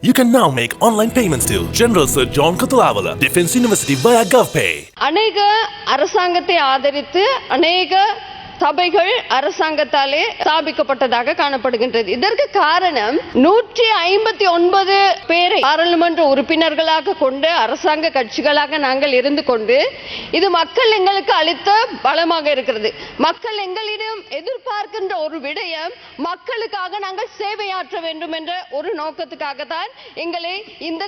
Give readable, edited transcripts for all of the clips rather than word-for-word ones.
You can now make online payments to General Sir John Kutulavala, Defence University via GovPay. அநேக அரசாங்கத்தை ஆதரித்து அநேக சபைகள் அரசாங்கத்தாலே ஸ்தாபிக்கப்பட்டதாக காணப்படுகின்றது. இதற்கு காரணம் 159 பேரை பாராளுமன்ற உறுப்பினர்களாக கொண்டு அரசாங்க கட்சிகளாக நாங்கள் இருந்து கொண்டு இது மக்கள் எங்களுக்கு அளித்த பலமாக இருக்கிறது. மக்கள் எங்களிடம் எதிர்பார்க்கின்ற ஒரு விடயம் மக்களுக்காக நாங்கள் சேவையாற்ற வேண்டும் என்ற ஒரு நோக்கத்துக்காகத்தான் எங்களை இந்த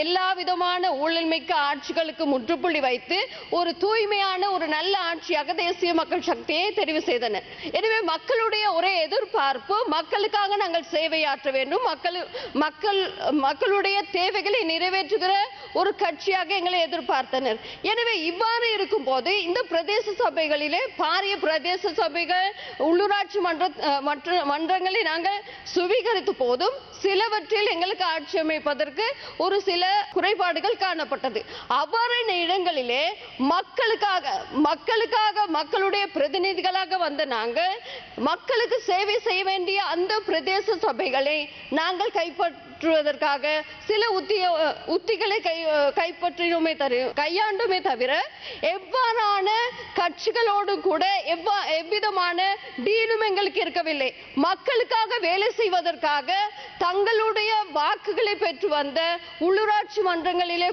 எல்லா விதமான ஊழல்மிக்க ஆட்சிகளுக்கு முற்றுப்புள்ளி வைத்து ஒரு தூய்மையான ஒரு நல்ல ஆட்சியாக தேசிய மக்கள் சக்தியை தெரிவு செய்தனர். எனவே மக்களுடைய ஒரே எதிர்பார்ப்பு மக்களுக்காக நாங்கள் சேவையாற்ற வேண்டும், மக்களுடைய தேவைகளை நிறைவேற்றுகிற ஒரு கட்சியாக எங்களை எதிர்பார்த்தனர். எனவே இவ்வாறு இருக்கும் போது இந்த பிரதேச சபைகளிலே பாரிய பிரதேச சபைகள் உள்ளூராட்சி மன்றங்களை நாங்கள் சுவீகரித்த போதும் சிலவற்றில் எங்களுக்கு ஆட்சி அமைப்பதற்கு ஒரு சில குறைபாடுகள் காணப்பட்டது. அவ்வாறான இடங்களிலே மக்களுக்காக மக்களுடைய பிரதிநிதிகளாக வந்த நாங்கள் மக்களுக்கு சேவை செய்ய வேண்டிய அந்த பிரதேச சபைகளை நாங்கள் கைப்பற்றுவதற்காக சில உத்திகளை கையாண்டுமே தவிர எவ்வாறான கட்சிகளோடு கூட எவ்விதமான டீலும் எங்களுக்கு இருக்கவில்லை. மக்களுக்காக வேலை செய்வதற்காக தங்களுடைய வாக்குகளை பெற்று வந்த உள்ளூராட்சி மன்றங்களிலே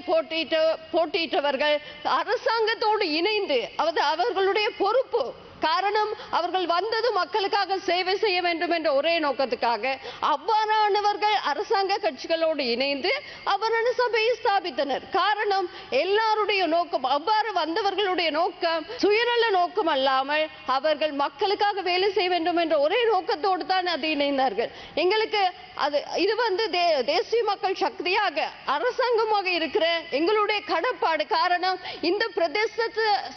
போட்டியிட்டவர்கள் அரசாங்கத்தோடு இணைந்து அவர்களுடைய பொறுப்பு, காரணம் அவர்கள் வந்தது மக்களுக்காக சேவை செய்ய வேண்டும் என்ற ஒரே நோக்கத்துக்காக அவ்வாறானவர்கள் அரசாங்க கட்சிகளோடு இணைந்து அவ்வாறான சபையை ஸ்தாபித்தனர். காரணம் எல்லாருடைய நோக்கம், அவ்வாறு வந்தவர்களுடைய நோக்கம் சுயநல நோக்கம் அல்லாமல் அவர்கள் மக்களுக்காக வேலை செய்ய வேண்டும் என்ற ஒரே நோக்கத்தோடு தான் அது இணைந்தார்கள். எங்களுக்கு இது தேசிய மக்கள் சக்தியாக அரசாங்கமாக இருக்கிற எங்களுடைய கடப்பாடு. காரணம் இந்த பிரதேச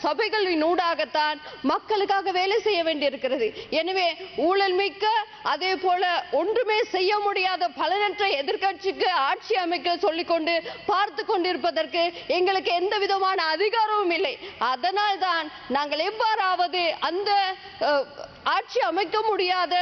சபைகளின் ஊடாகத்தான் மக்களுக்காக வேலை செய்ய வேண்டியிருக்கிறது. எனவே ஊழல் மிக்க அதே போல ஒன்றுமே செய்ய முடியாத பலனற்ற எதிர்கட்சிக்கு ஆட்சி அமைக்க சொல்லிக்கொண்டு பார்த்து கொண்டிருப்பதற்கு எங்களுக்கு எந்த விதமான அதிகாரமும் இல்லை. அதனால் தான் நாங்கள் எவ்வாறாவது அந்த ஆட்சி அமைக்க முடியாத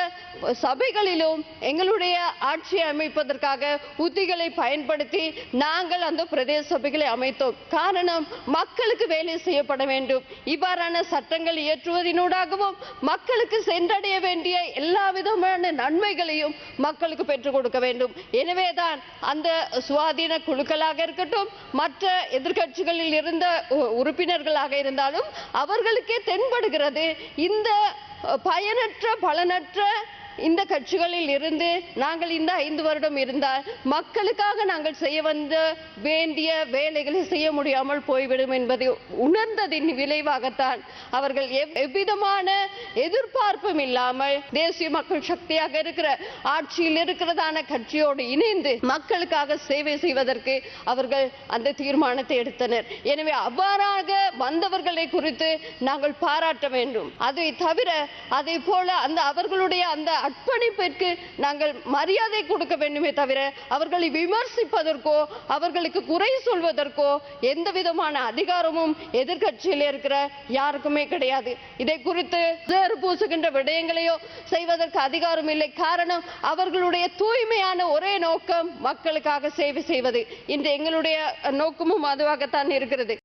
சபைகளிலும் எங்களுடைய ஆட்சியை அமைப்பதற்காக உத்திகளை பயன்படுத்தி நாங்கள் அந்த பிரதேச சபைகளை அமைத்தோம். காரணம் மக்களுக்கு வேலை செய்யப்பட வேண்டும். இவ்வாறான சட்டங்கள் இயற்றுவதனூடாகவும் மக்களுக்கு சென்றடைய வேண்டிய எல்லா விதமான நன்மைகளையும் மக்களுக்கு பெற்றுக் கொடுக்க வேண்டும். எனவேதான் அந்த சுவாதீன குழுக்களாக இருக்கட்டும், மற்ற எதிர்கட்சிகளில் இருந்த உறுப்பினர்களாக இருந்தாலும் அவர்களுக்கே தென்படுகிறது இந்த பயனற்ற பலனற்ற இந்த கட்சிகளில் இருந்து நாங்கள் இந்த 5 வருடம் இருந்தால் மக்களுக்காக நாங்கள் செய்ய வந்த வேண்டிய வேலைகளை செய்ய முடியாமல் போய்விடும் என்பதை உணர்ந்ததின் விளைவாகத்தான் அவர்கள் எவ்விதமான எதிர்பார்ப்பும் இல்லாமல் தேசிய மக்கள் சக்தியாக இருக்கிற ஆட்சியில் இருக்கிறதான கட்சியோடு இணைந்து மக்களுக்காக சேவை செய்வதற்கு அவர்கள் அந்த தீர்மானத்தை எடுத்தனர். எனவே அவ்வாறாக வந்தவர்களை குறித்து நாங்கள் பாராட்ட வேண்டும். அதை தவிர அதை போல அவர்களுடைய அந்த அர்ப்பணிப்பிற்கு நாங்கள் மரியாதை கொடுக்க வேண்டுமே தவிர அவர்களை விமர்சிப்பதற்கோ அவர்களுக்கு குறை சொல்வதற்கோ எந்த விதமான அதிகாரமும் எதிர்கட்சியில் இருக்கிற யாருக்குமே கிடையாது. இதை குறித்து பூசுகின்ற விடயங்களையோ செய்வதற்கு அதிகாரம் இல்லை. காரணம் அவர்களுடைய தூய்மையான ஒரே நோக்கம் மக்களுக்காக சேவை செய்வது. இன்று எங்களுடைய நோக்கமும் அதுவாகத்தான் இருக்கிறது.